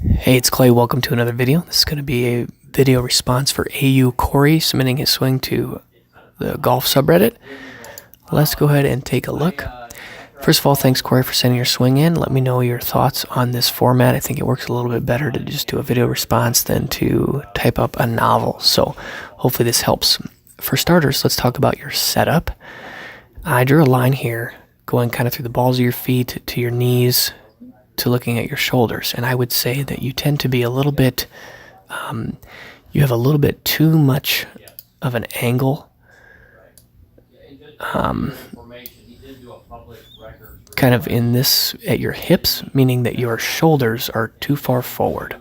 Hey, it's Clay. Welcome to another video. This is going to be a video response for AUcory submitting his swing to the golf subreddit. Let's go ahead and take a look. First of all, thanks, Corey, for sending your swing in. Let me know your thoughts on this format. I think it works a little bit better to just do a video response than to type up a novel. So hopefully this helps. For starters, let's talk about your setup. I drew a line here going kind of through the balls of your feet to your knees, to looking at your shoulders, and I would say that you tend to be a little bit, you have a little bit too much of an angle, kind of in this at your hips, meaning that your shoulders are too far forward,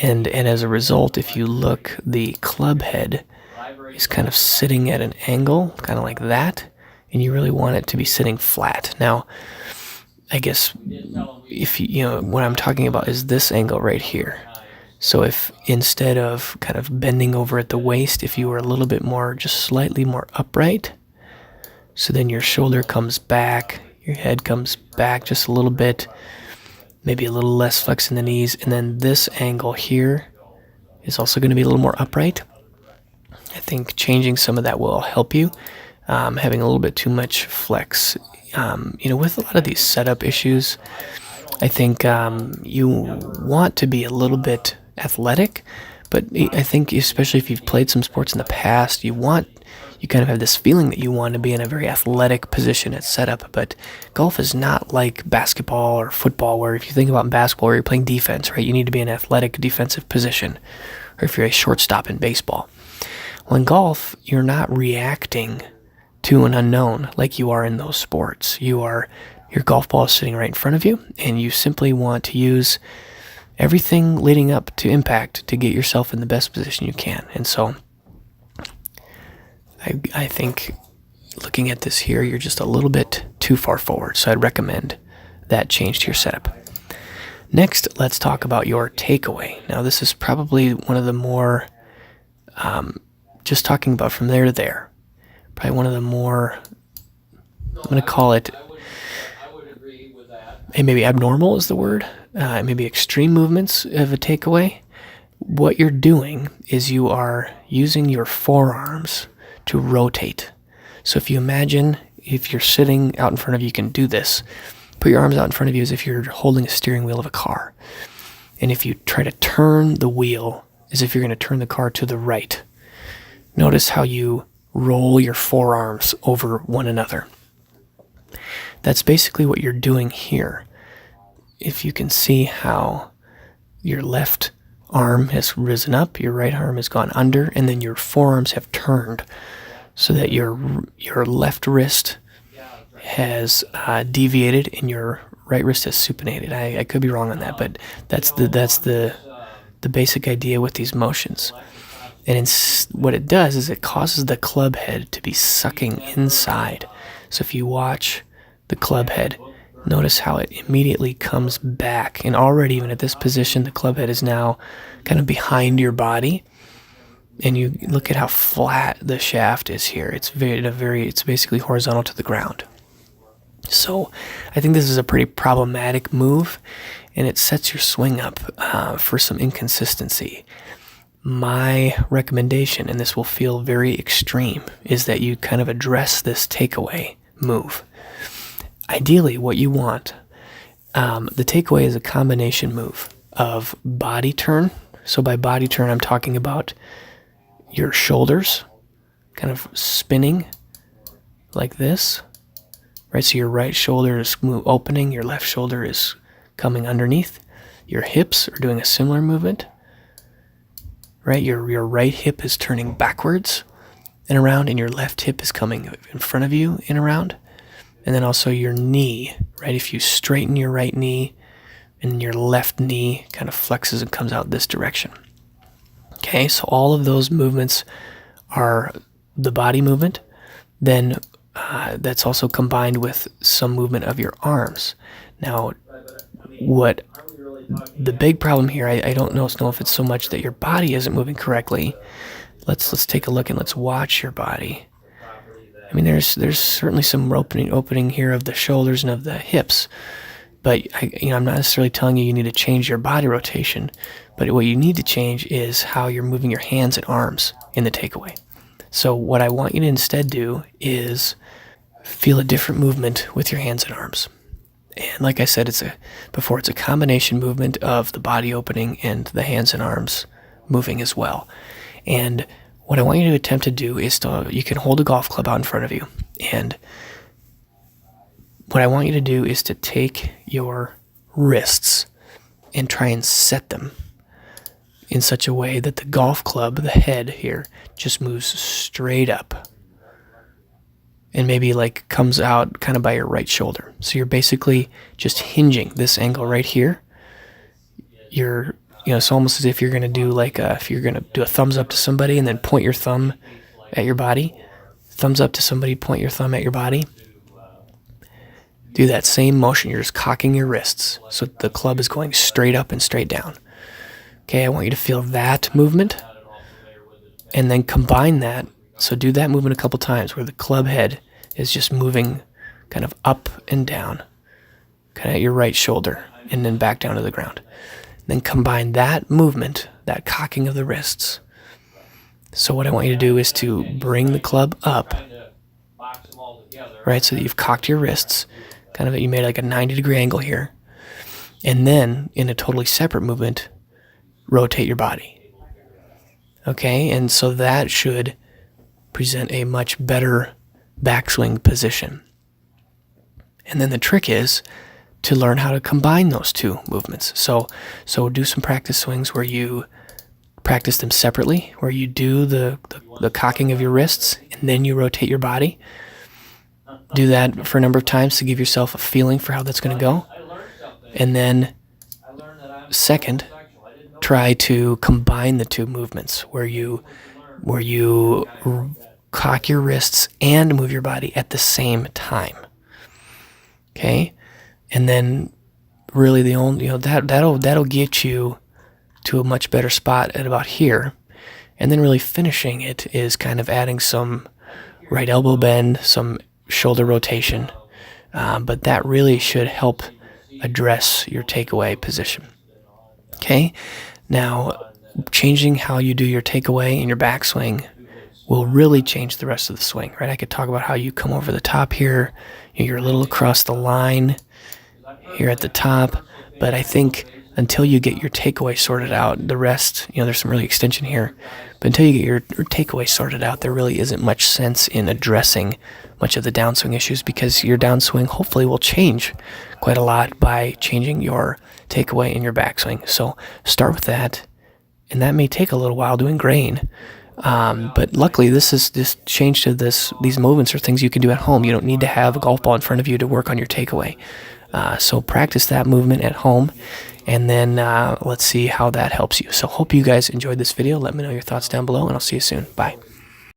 and as a result, if you look, the club head is kind of sitting at an angle, kind of like that, and you really want it to be sitting flat. Now, I guess if you know what I'm talking about is this angle right here. So if instead of kind of bending over at the waist, if you were a little bit more, just slightly more upright, so then your shoulder comes back, your head comes back just a little bit, maybe a little less flex in the knees, and then this angle here is also going to be a little more upright. I think changing some of that will help you. Having a little bit too much flex. With a lot of these setup issues, I think you want to be a little bit athletic, but I think especially if you've played some sports in the past, you kind of have this feeling that you want to be in a very athletic position at setup, but golf is not like basketball or football, where if you think about basketball where you're playing defense, right, you need to be in an athletic defensive position, or if you're a shortstop in baseball. Well, in golf, you're not reacting to an unknown like you are in those sports. Your golf ball is sitting right in front of you, and you simply want to use everything leading up to impact to get yourself in the best position you can. And so I think looking at this here, you're just a little bit too far forward, so I'd recommend that change to your setup. Next, let's talk about your takeaway. Now, this is probably one of the more, just talking about from there to there, probably one of the more, I'm going to call it, maybe abnormal is the word, maybe extreme movements of a takeaway. What you're doing is you are using your forearms to rotate. So if you imagine, if you're sitting out in front of you, you can do this. Put your arms out in front of you as if you're holding a steering wheel of a car. And if you try to turn the wheel as if you're going to turn the car to the right, notice how you roll your forearms over one another. That's basically what you're doing here. If you can see how your left arm has risen up, your right arm has gone under, and then your forearms have turned so that your left wrist has deviated and your right wrist has supinated. I could be wrong on that, but that's the basic idea with these motions. And what it does is it causes the club head to be sucking inside. So if you watch the club head, notice how it immediately comes back. And already even at this position, the club head is now kind of behind your body. And you look at how flat the shaft is here. It's basically horizontal to the ground. So I think this is a pretty problematic move, and it sets your swing up for some inconsistency. My recommendation, and this will feel very extreme, is that you kind of address this takeaway move. Ideally, what you want, the takeaway is a combination move of body turn. So by body turn, I'm talking about your shoulders kind of spinning like this, right? So your right shoulder is opening, your left shoulder is coming underneath. Your hips are doing a similar movement. Right, your right hip is turning backwards and around, and your left hip is coming in front of you and around. And then also your knee, right? If you straighten your right knee, and your left knee kind of flexes and comes out this direction. Okay, so all of those movements are the body movement. Then that's also combined with some movement of your arms. Now, what the big problem here, I don't know if it's so much that your body isn't moving correctly. Let's take a look and let's watch your body. I mean, there's certainly some opening here of the shoulders and of the hips, But I'm not necessarily telling you need to change your body rotation, but what you need to change is how you're moving your hands and arms in the takeaway. So what I want you to instead do is feel a different movement with your hands and arms. And like I said, it's a combination movement of the body opening and the hands and arms moving as well. And what I want you to attempt to do is you can hold a golf club out in front of you, and what I want you to do is to take your wrists and try and set them in such a way that the golf club, the head here, just moves straight up and maybe like comes out kind of by your right shoulder. So you're basically just hinging this angle right here. It's almost as if you're going to do if you're going to do a thumbs up to somebody and then point your thumb at your body. Thumbs up to somebody, point your thumb at your body. Do that same motion. You're just cocking your wrists so the club is going straight up and straight down. Okay, I want you to feel that movement and then combine that. So do that movement a couple times where the club head is just moving kind of up and down, kind of at your right shoulder, and then back down to the ground. Then combine that movement, that cocking of the wrists. So what I want you to do is to bring the club up, right, so that you've cocked your wrists, kind of you made like a 90-degree angle here. And then, in a totally separate movement, rotate your body. Okay, and so that should present a much better backswing position. And then the trick is to learn how to combine those two movements. So do some practice swings where you practice them separately, where you do the cocking of your wrists and then you rotate your body. Do that for a number of times to give yourself a feeling for how that's going to go. And then second, try to combine the two movements where you cock your wrists and move your body at the same time. Okay? And then really that'll get you to a much better spot at about here. And then really finishing it is kind of adding some right elbow bend, some shoulder rotation. But that really should help address your takeaway position. Okay? Now, changing how you do your takeaway and your backswing will really change the rest of the swing, right? I could talk about how you come over the top here, you're a little across the line here at the top, but I think until you get your takeaway sorted out, the rest, there's some really extension here, but until you get your takeaway sorted out, there really isn't much sense in addressing much of the downswing issues, because your downswing hopefully will change quite a lot by changing your takeaway and your backswing. So start with that, and that may take a little while to ingrain. But luckily, this change to these movements are things you can do at home. You don't need to have a golf ball in front of you to work on your takeaway. So practice that movement at home, and then let's see how that helps you. So hope you guys enjoyed this video. Let me know your thoughts down below, and I'll see you soon. Bye.